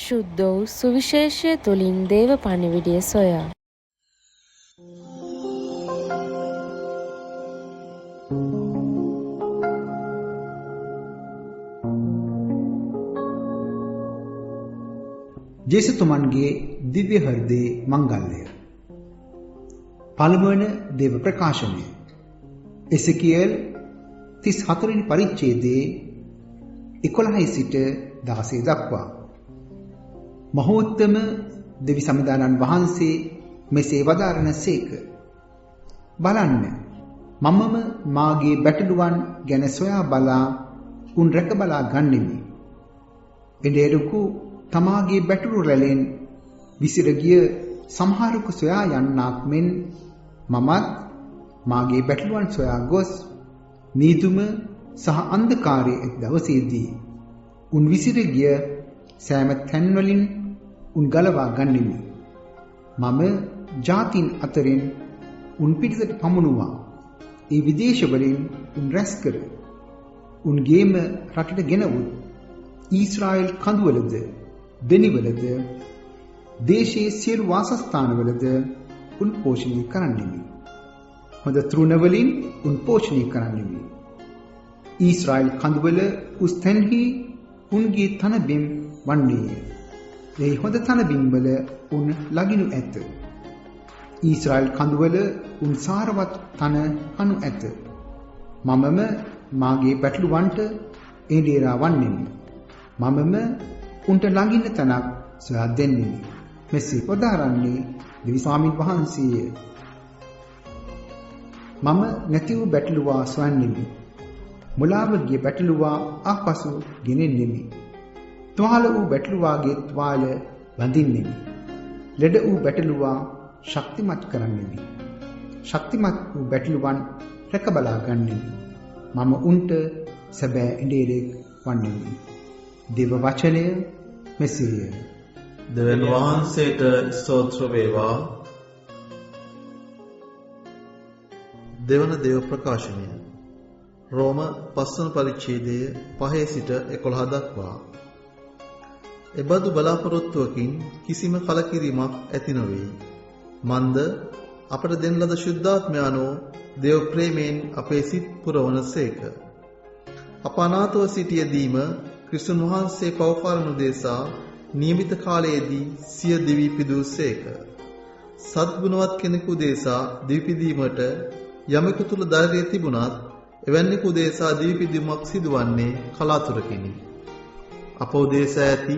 ශුද්ධ වූ සුවිශේෂය තුලින් දේව පණිවිඩය සොයා ජේසුතුමන්ගේ දිව්‍ය හෘදයේ මංගල්‍යය. පළමුවන දේව ප්‍රකාශනය. එසේකියල් 34 වෙනි පරිච්ඡේදයේ 11 සිට 16 දක්වා. මහෝත්තම දෙවි සමිඳානන් වහන්සේ මෙසේ වදාරනසේක. බලන්න, මමම මාගේ බැටළුවන් ගැන සොයා බලා උන් රැක බලා ගන්නෙමි. එඬේරුකු තමාගේ බැටළු රැළෙන් විසිර ගිය සමහරකු සොයා යන්නාක් මෙන් මමත් මාගේ බැටළුවන් සොයා ගොස් නීතුම සහ අන්ධකාරයේ එක් දවසේදී උන් විසිර ගිය සෑම තැන්වලින් උන් ගලවා ගන්නෙමි. මම ජාතින් අතරින් උන් පිටසට පමුණුවා. ඒ විදේශවලින් උන් රැස් කර උන්ගේම රටට ගෙනවුත් ඊශ්‍රායෙල් කඳුවලද දෙනිවලද දේශයේ සියලු වාසස්ථානවලද උන් පෝෂණය කරන්නෙමි. හොඳ තෘණවලින් උන් පෝෂණය කරන්නෙමි. ඊශ්‍රායෙල් කඳුවල උස් තැන්හි උන්ගේ තනබිම් වන්නේය. ඒ හොඳ තනබිම්වල උන් ලගිනු ඇත. ඊශ්‍රායෙල් කඳුවල උන් සාරවත් තන හනු ඇත. මමම මාගේ පැටළුවන්ට එඬේරා වන්නෙමි. මමම උන්ට ළඟින්න තැනක් සොයා දෙන්නෙමි. මෙසේ පොදාරන්නේ දෙවි ස්වාමීන් වහන්සේය. මම නැති වූ බැටළුවා සොයන්නෙමි. මුලාව ගිය බැටළුවා ආපසු ගෙනෙන්නෙමි. තුවාල වූ බැටළුවාගේ තුවාල බඳින්නෙමි. ලෙඩ වූ බැටළුවා ශක්තිමත් කරන්නෙමි. ශක්තිමත් වූ බැටළුවන් රැක බලා ගන්නෙමි. මම උන්ට සැබෑ එඬේරෙක් වන්නෙමි. දේව වචනය මෙසේය. දෙවියන් වහන්සේට ස්තෝත්‍ර වේවා. දෙවන දේව ප්‍රකාශනය. රෝම 5 වන පරිච්ඡේදයේ 5 සිට 11 දක්වා. එබඳු බලාපොරොත්තුවකින් කිසිම කලකිරීමක් ඇති නොවේ. මන්ද අපට දෙන ලද ශුද්ධාත්මයන්ෝ දේව ප්‍රේමයෙන් අපේ සිත් පුරවන සේක. අප අනාථව සිටියදීම ක්‍රිස්තුන් වහන්සේ පවකාරණු දේශා නියමිත කාලයේදී සිය දිවි පිදූසේක. සත්ගුණවත් කෙනෙකු දේශා දිවි පිදීමට යමෙකු තුල ධෛර්යය තිබුණත් එවැන්නෙකු දේශා දිවි පිදීමක් සිදුවන්නේ කලාතුරකිනි. අප උදෙසා ඇති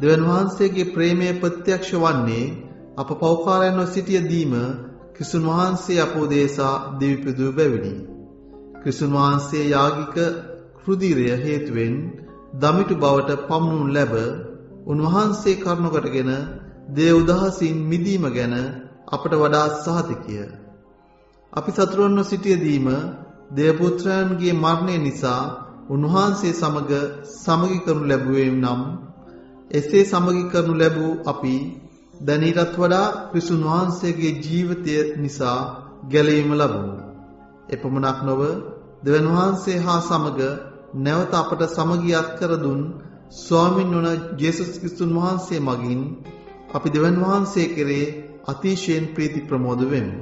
දෙවියන් වහන්සේගේ ප්‍රේමය ප්‍රත්‍යක්ෂ වන්නේ අප පවකාරයන්ව සිටියදීම ක්‍රිස්තුන් වහන්සේ අප උදෙසා දිවි පිදූ බැවිනි. ක්‍රිස්තුන් වහන්සේ යාගික රුධිරය හේතුවෙන් දමිටු බවට පමුණුන් ලැබ උන්වහන්සේ කරුණ කොටගෙන දේව උදහසින් මිදීම ගැන අපට වඩා සහතිකය. අපි සතුරන්ව සිටියදීම දේවපුත්‍රයන්ගේ මරණය නිසා උන්වහන්සේ සමග සමගි කරනු ලැබුවේ නම් එසේ සමගි කරනු ලැබූ අපි දැන් ඊටත් වඩා ක්‍රිස්තුන් වහන්සේගේ ජීවිතය නිසා ගැලවීම ලබමු. එපමණක් නොව දෙවියන් වහන්සේ හා සමග නැවත අපට සමගියක් කර දුන් ස්වාමින් වන ජේසුස් ක්‍රිස්තුන් වහන්සේ මගින් අපි දෙවියන් වහන්සේ කෙරේ අතිශයින් ප්‍රීති ප්‍රමෝද වෙමු.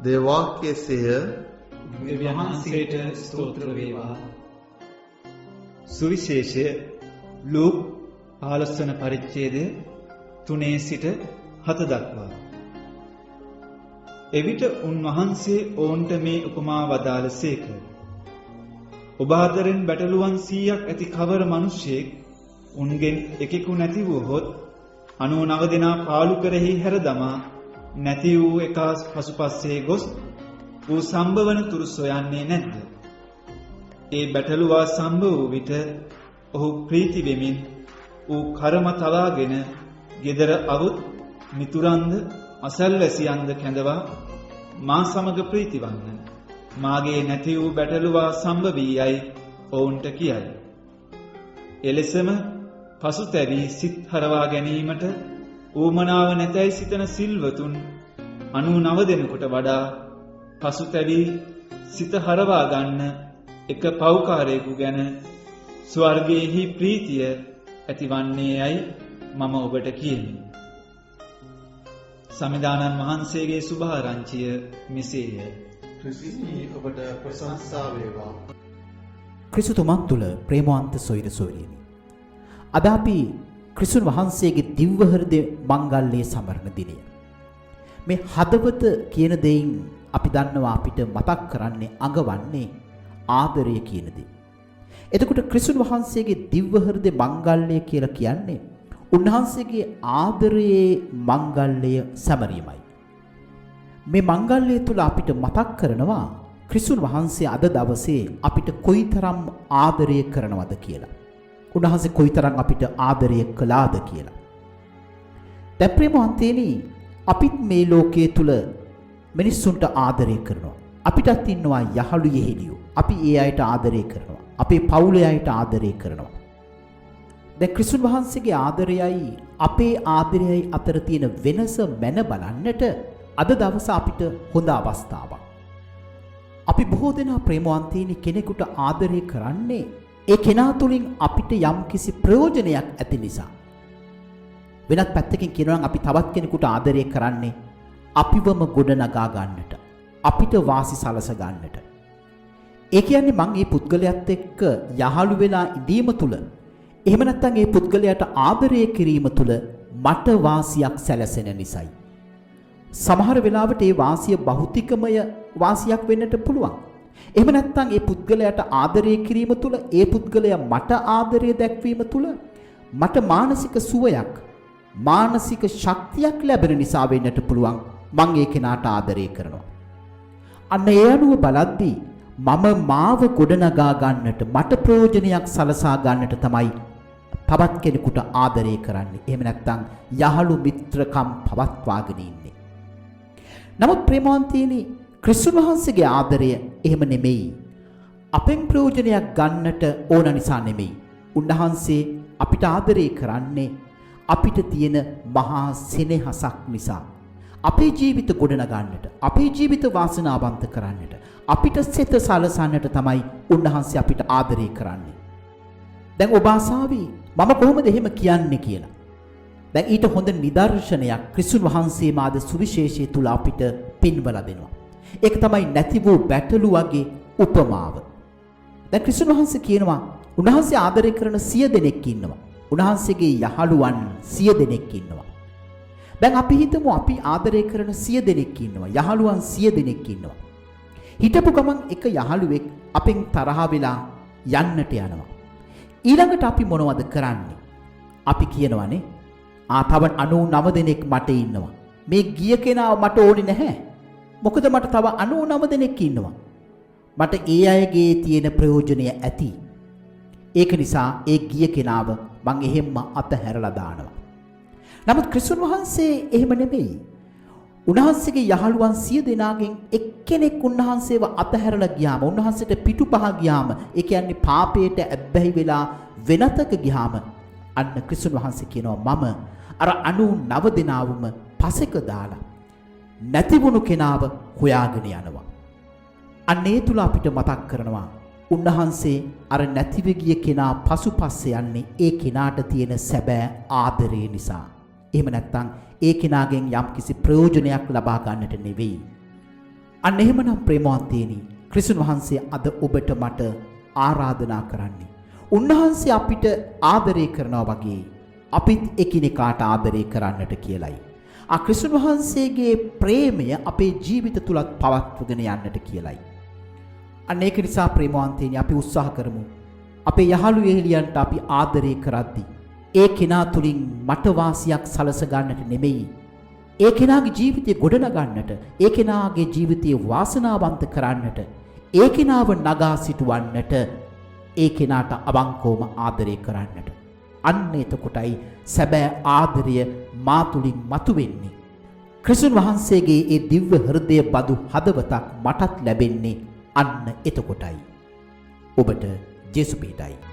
දේව වාක්‍යයේය. දෙවියන් වහන්සේට ස්තෝත්‍ර වේවා. සුවිශේෂය ලූක් 15 වන පරිච්ඡේදය 3 සිට 7 දක්වා. එවිට උන්වහන්සේ ඔවුන්ට මේ උපමා වදාළසේක. ඔබ අතරින් බැටළුවන් 100ක් ඇති කවර මිනිසෙක් උන්ගෙන් එකෙකු නැති වූහොත් 99 දෙනා පාළු කරෙහි හැර දමා නැති වූ එක පසුපස්සේ ගොස් ඌ සම්භවන තුරු සොයන්නේ නැද්ද? ඒ බැටළුවා සම්භව වූ විට ඔහු ප්‍රීති වෙමින් ඌ කර්ම තලාගෙන ගෙදර අවුත් මිතුරන්ද අසල්වැසියන්ද කැඳවා මා සමග ප්‍රීතිවන්න. මාගේ නැති වූ බැටළුවා සම්භවී යයි ඔවුන්ට කියයි. එලෙසම පසුතැවි සිත් හරවා ගැනීමට ඌමනාව නැතැයි සිතන සිල්වතුන් 99 දෙනෙකුට වඩා පසුතැවි සිත හරවා ගන්න එක පව්කාරයෙකු ගැන ස්වර්ගයේහි ප්‍රීතිය ඇතිවන්නේ යයි මම ඔබට කියමි. සමිදානන් වහන්සේගේ සුභාරංචිය මෙසේය. ක්‍රිස්තුනි ඔබට ප්‍රශංසා වේවා. ක්‍රිස්තුතුමන් තුළ ප්‍රේමවන්ත සොයිර සොයිරිනි. අද අපි ක්‍රිස්තුන් වහන්සේගේ දිව්‍ය හෘදය මංගල්‍යයේ සමරන දිනය. මේ හදවත කියන දෙයින් අපි දන්නවා අපිට මතක් කරන්නේ අඟවන්නේ ආදරය කියන දේ. එතකොට ක්‍රිස්තුන් වහන්සේගේ දිව්‍ය හෘදය මංගල්‍යය කියලා කියන්නේ උන්වහන්සේගේ ආදරයේ මංගල්‍යය සමරීමයි. මේ මංගල්‍යය තුල අපිට මතක් කරනවා ක්‍රිස්තුන් වහන්සේ අද දවසේ අපිට කොයිතරම් ආදරය කරනවද කියලා. උන්වහන්සේ කොයිතරම් අපිට ආදරය කළාද කියලා. දැන් ප්‍රේමවන්තයනි අපිත් මේ ලෝකයේ තුල මිනිස්සුන්ට ආදරය කරනවා. අපිටත් ඉන්නවා යහළු යෙහෙලියෝ. අපි ඒ අයට ආදරය කරනවා. අපේ පවුලේ අයට ආදරය කරනවා. දැන් ක්‍රිස්තුන් වහන්සේගේ ආදරයයි අපේ ආදරයයි අතර තියෙන වෙනස මැන බලන්නට අද දවස අපිට හොඳ අවස්ථාවක්. අපි බොහෝ දෙනා ප්‍රේමවන්තයිනි කෙනෙකුට ආදරය කරන්නේ ඒ කෙනා තුලින් අපිට යම්කිසි ප්‍රයෝජනයක් ඇති නිසා. වෙනත් පැත්තකින් කියනවා නම් අපි තවත් කෙනෙකුට ආදරය කරන්නේ අපිවම ගොඩනගා ගන්නට, අපිට වාසි සලස ගන්නට. ඒ කියන්නේ මං මේ පුද්ගලයාත් එක්ක යහළු වෙලා ඉඳීම තුල එහෙම නැත්නම් මේ පුද්ගලයාට ආදරය කිරීම තුල මට වාසියක් සැලසෙන නිසායි. සමහර වෙලාවට ඒ වාසිය භෞතිකමය වාසියක් වෙන්නට පුළුවන්. එහෙම නැත්නම් ඒ පුද්ගලයාට ආදරය කිරීම තුල ඒ පුද්ගලයා මට ආදරය දැක්වීම තුල මට මානසික සුවයක්, මානසික ශක්තියක් ලැබෙන නිසා වෙන්නට පුළුවන් මං ඒ කෙනාට ආදරය කරනවා. අන්න ඒ අනුව බලද්දී මම මාව ගොඩනගා ගන්නට මට ප්‍රයෝජනයක් සලසා ගන්නට තමයි තවත් කෙනෙකුට ආදරය කරන්නේ. එහෙම නැත්නම් යහළු මිත්‍රකම් පවත්වාගෙන ඉන්නේ. නමුත් ප්‍රේමවන්තයනි ක්‍රිස්තුන් වහන්සේගේ ආදරය එහෙම නෙමෙයි. අපෙන් ප්‍රයෝජනයක් ගන්නට ඕන නිසා නෙමෙයි. උන්වහන්සේ අපිට ආදරය කරන්නේ අපිට තියෙන මහා සෙනෙහසක් නිසා. අපේ ජීවිත ගොඩනගන්නට, අපේ ජීවිත වාසනාවන්ත කරන්නට, අපිට සිත සලසන්නට තමයි උන්වහන්සේ අපිට ආදරය කරන්නේ. දැන් ඔබ ආසාවි මම කොහොමද එහෙම කියන්නේ කියලා. දැන් ඊට හොඳ නිදර්ශනයක් ක්‍රිස්තුන් වහන්සේ මාද සුවිශේෂය තුල අපිට පින්වලා දෙනවා. ඒක තමයි නැති වූ බැටළුවගේ උපමාව. දැන් ක්‍රිස්තුන් වහන්සේ කියනවා උන්වහන්සේ ආදරය කරන 100 දෙනෙක් ඉන්නවා. උන්වහන්සේගේ යහළුවන් 100 දෙනෙක් ඉන්නවා. දැන් අපි හිතමු අපි ආදරය කරන 100 දෙනෙක් ඉන්නවා. යහළුවන් 100 දෙනෙක් ඉන්නවා. හිතපු ගමන් එක යහළුවෙක් අපෙන් තරහ වෙලා යන්නට යනවා. ඊළඟට අපි මොනවද කරන්නේ? අපි කියනවානේ තව 99 දෙනෙක් මට ඉන්නවා. මේ ගිය කෙනා මට ඕනේ නැහැ. මොකද මට තව 99 දෙනෙක් ඉන්නවා. මට ඒ අයගේ තියෙන ප්‍රයෝජනය ඇති. ඒක නිසා ඒ ගිය කෙනාව මං එහෙම්ම අතහැරලා දානවා. නමුත් ක්‍රිස්තුන් වහන්සේ එහෙම නෙමෙයි. උන්වහන්සේගේ යහළුවන් 100 දෙනාගෙන් එක්කෙනෙක් උන්වහන්සේව අතහැරලා ගියාම, උන්වහන්සේට පිටුපහ ගියාම, ඒ කියන්නේ පාපයට ඇබ්බැහි වෙලා වෙනතක ගියාම අන්න ක්‍රිස්තුන් වහන්සේ කියනවා මම අර 99 දෙනාවම පසෙක දාලා නැතිවුණු කෙනාව හොයාගෙන යනවා. අන්න ඒ තුල අපිට මතක් කරනවා උන්වහන්සේ අර නැතිව ගිය කෙනා පසුපස්සේ යන්නේ ඒ කෙනාට තියෙන සැබෑ ආදරය නිසා. එහෙම නැත්නම් ඒ කෙනාගෙන් යම්කිසි ප්‍රයෝජනයක් ලබා ගන්නට නෙවෙයි. අන්න එහෙමනම් ප්‍රේමවන්තයනි ක්‍රිස්තුන් වහන්සේ අද ඔබට මට ආරාධනා කරන්නේ උන්වහන්සේ අපිට ආදරය කරනවා වගේ අපිත් එකිනෙකාට ආදරය කරන්නට කියලයි. ක්‍රිස්තුන් වහන්සේගේ ප්‍රේමය අපේ ජීවිත තුලත් පවත්වගෙන යන්නට කියලයි. අන්න ඒක නිසා ප්‍රේමවන්තයනි අපි උත්සාහ කරමු. අපේ යහළු යෙහෙලියන්ට අපි ආදරය කරද්දී ඒ කෙනා තුලින් මට වාසියක් සලස ගන්නට නෙමෙයි. ඒ කෙනාගේ ජීවිතය ගොඩනගන්නට, ඒ කෙනාගේ ජීවිතය වාසනාවන්ත කරන්නට, ඒ කෙනාව නගා සිටවන්නට, ඒ කෙනාට අවංකවම ආදරය කරන්නට. අන්න එතකොටයි සැබෑ ආදරය මා තුලින් මතුවෙන්නේ. ක්‍රිස්තුන් වහන්සේගේ ඒ දිව්‍ය හෘදය බඳු හදවතක් මටත් ලැබෙන්නේ අන්න එතකොටයි. ඔබට ජේසු පිටයි.